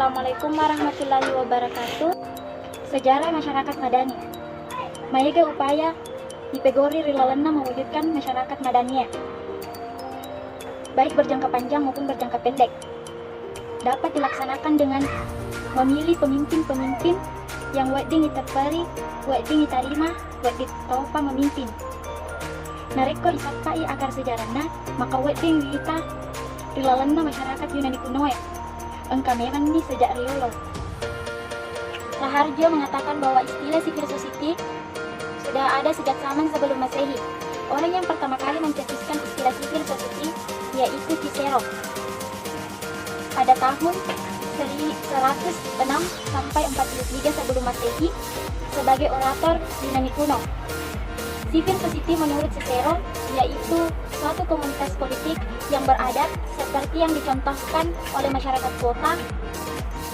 Assalamualaikum warahmatullahi wabarakatuh. Sejarah masyarakat madani. Maega upaya Ipegori Rilalena mewujudkan masyarakat madania, baik berjangka panjang maupun berjangka pendek, dapat dilaksanakan dengan memilih pemimpin-pemimpin yang wading itapari, wading itarima, wading taupa memimpin. Nareko isapai akar sejarahnya, maka wading kita Rilalena masyarakat Yunani kuno engkameran nih sejak Riolo. Raharjo mengatakan bahwa istilah civil society sudah ada sejak zaman sebelum Masehi. Orang yang pertama kali mencetuskan istilah civil society yaitu Cicero pada tahun 106 sampai 43 sebelum Masehi sebagai orator Yunani kuno. Civil society menurut Cicero yaitu suatu komunitas politik yang beradab seperti yang dicontohkan oleh masyarakat kota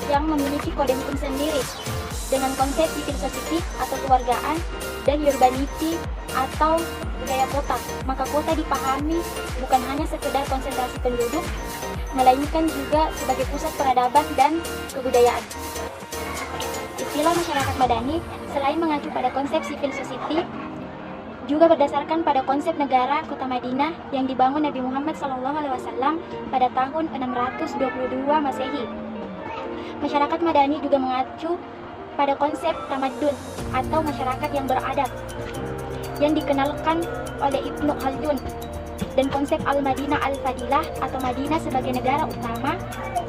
yang memiliki kode hukum sendiri dengan konsep civil society atau kewargaan dan urbanity atau budaya kota. Maka kota dipahami bukan hanya sekedar konsentrasi penduduk, melainkan juga sebagai pusat peradaban dan kebudayaan. Istilah masyarakat madani selain mengacu pada konsep civil society juga berdasarkan pada konsep negara kota Madinah yang dibangun Nabi Muhammad SAW pada tahun 622 Masehi. Masyarakat madani juga mengacu pada konsep tamadun atau masyarakat yang beradab yang dikenalkan oleh Ibnu Khaldun dan konsep Al-Madinah Al-Fadilah atau Madinah sebagai negara utama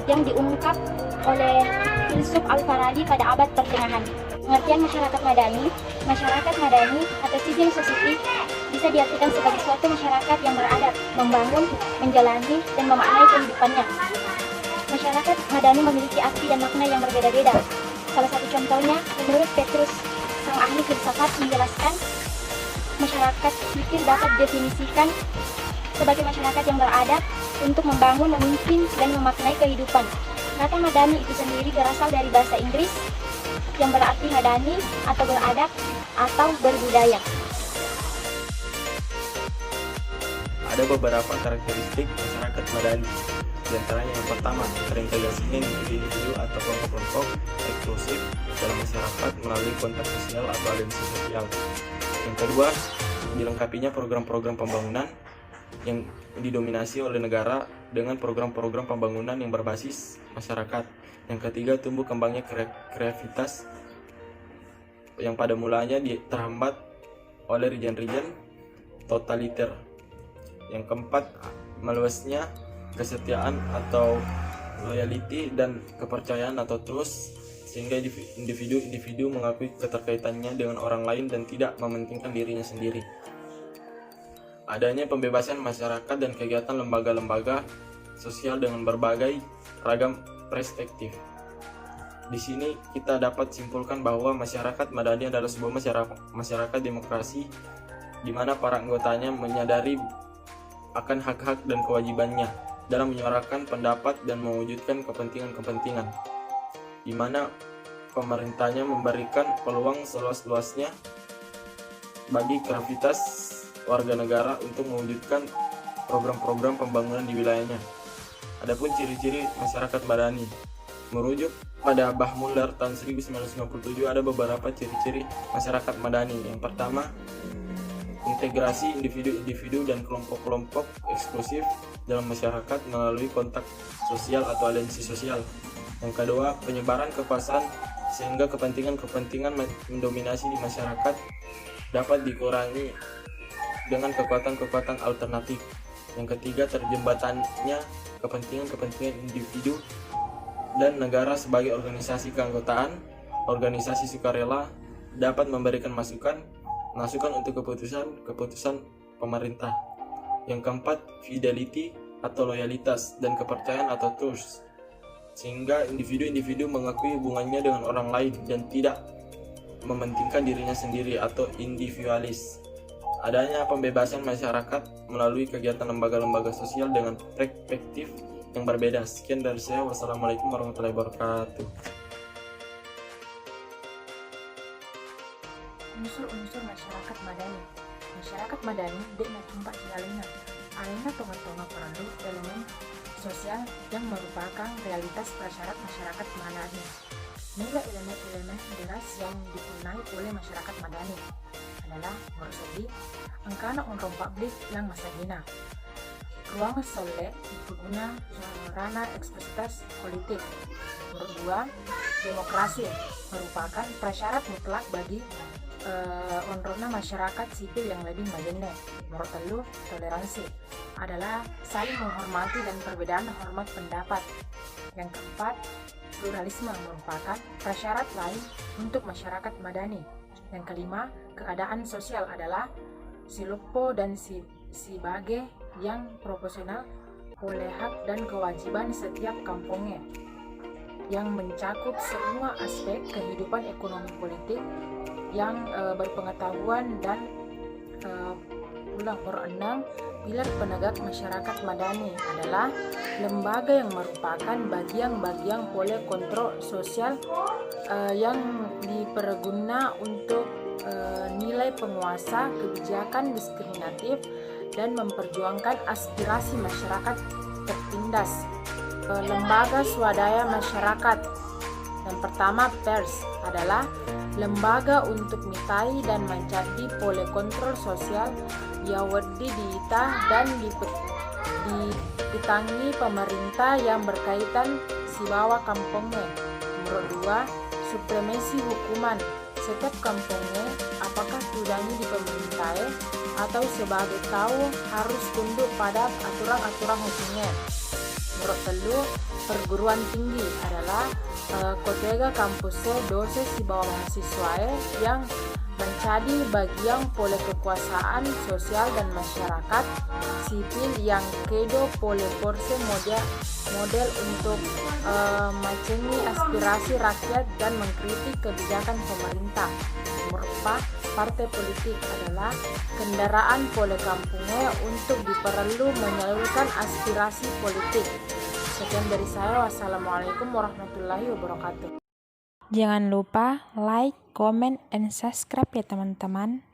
yang diungkap oleh filsuf Al-Farabi pada abad pertengahan. Pengertian masyarakat madani atau civil society bisa diartikan sebagai suatu masyarakat yang beradab, membangun, menjalani, dan memaknai kehidupannya. Masyarakat madani memiliki arti dan makna yang berbeda-beda. Salah satu contohnya, menurut Petrus, sang ahli filsafat menjelaskan, masyarakat sipil dapat didefinisikan sebagai masyarakat yang beradab untuk membangun, memimpin, dan memaknai kehidupan. Kata madani itu sendiri berasal dari bahasa Inggris yang berarti madani atau beradab atau berbudaya. Ada beberapa karakteristik masyarakat madani. Di antaranya yang pertama, terintegrasinya individu atau kelompok-kelompok eksklusif dalam masyarakat melalui kontak sosial atau aliansi sosial. Yang kedua, dilengkapinya program-program pembangunan yang didominasi oleh negara dengan program-program pembangunan yang berbasis masyarakat. Yang ketiga, tumbuh kembangnya kreativitas yang pada mulanya terhambat oleh region-region totaliter. Yang keempat, meluasnya kesetiaan atau loyalty dan kepercayaan atau trust sehingga individu mengakui keterkaitannya dengan orang lain dan tidak mementingkan dirinya sendiri. Adanya pembebasan masyarakat dan kegiatan lembaga-lembaga sosial dengan berbagai ragam perspektif. Di sini kita dapat simpulkan bahwa masyarakat madani adalah sebuah masyarakat demokrasi di mana para anggotanya menyadari akan hak-hak dan kewajibannya dalam menyuarakan pendapat dan mewujudkan kepentingan-kepentingan, di mana pemerintahnya memberikan peluang seluas-luasnya bagi kreativitas warga negara untuk mewujudkan program-program pembangunan di wilayahnya. Adapun ciri-ciri masyarakat madani, merujuk pada Bah Muller tahun 1957 ada beberapa ciri-ciri masyarakat madani. Yang pertama, integrasi individu-individu dan kelompok-kelompok eksklusif dalam masyarakat melalui kontak sosial atau aliansi sosial. Yang kedua, penyebaran kekuasaan sehingga kepentingan-kepentingan mendominasi di masyarakat dapat dikurangi dengan kekuatan-kekuatan alternatif. Yang ketiga, terjembatannya kepentingan-kepentingan individu dan negara sebagai organisasi keanggotaan, organisasi sukarela dapat memberikan masukan untuk keputusan pemerintah. Yang keempat, fidelity atau loyalitas dan kepercayaan atau trust, sehingga individu mengakui hubungannya dengan orang lain dan tidak mementingkan dirinya sendiri atau individualis. Adanya pembebasan masyarakat melalui kegiatan lembaga-lembaga sosial dengan perspektif yang berbeda. Sekian dari saya. Wassalamualaikum warahmatullahi wabarakatuh. Unsur-unsur masyarakat madani. Masyarakat madani dia na tumpa sila alena. Alena tonga-tonga perlu dalam sosial yang merupakan realitas prasyarat masyarakat madani. Nilai elemen-elemen deras yang dipunai oleh masyarakat madani adalah nomor 1, angkana unrong publik yang masagina. Ruang solek pengguna ranah ekspresitas politik. Nomor 2, demokrasi merupakan prasyarat mutlak bagi onrona masyarakat sipil yang lebih majene. Nomor 3, toleransi adalah saling menghormati dan perbedaan hormat pendapat. Yang keempat, pluralisme merupakan prasyarat lain untuk masyarakat madani. Yang kelima, keadaan sosial adalah silupo dan sebagai yang proporsional oleh hak dan kewajiban setiap kampungnya, yang mencakup semua aspek kehidupan ekonomi politik yang berpengetahuan dan nomor 6, pilar penegak masyarakat madani adalah lembaga yang merupakan bagian-bagian pola kontrol sosial yang diperguna untuk nilai penguasa kebijakan diskriminatif dan memperjuangkan aspirasi masyarakat tertindas. Lembaga swadaya masyarakat yang pertama, pers adalah lembaga untuk mitai dan mencari pola kontrol sosial yang diita dan ditangi pemerintah yang berkaitan si bawah kampungnya. Nomor 2, supremasi hukuman. Setiap kampungnya, apakah tudangnya di pemerintah atau sebagai tahu, harus tunduk pada aturan-aturan hukumnya. Nomor 3, perguruan tinggi adalah kotega kampusnya dosen si bawah mahasiswa yang menjadi bagian pola kekuasaan sosial dan masyarakat sipil yang kedo pola porse model untuk mencengi aspirasi rakyat dan mengkritik kebijakan pemerintah. Nomor 4, partai politik adalah kendaraan pola kampungnya untuk diperlu menyalurkan aspirasi politik. Sekian dari saya. Wassalamualaikum warahmatullahi wabarakatuh. Jangan lupa like, comment, and subscribe ya teman-teman.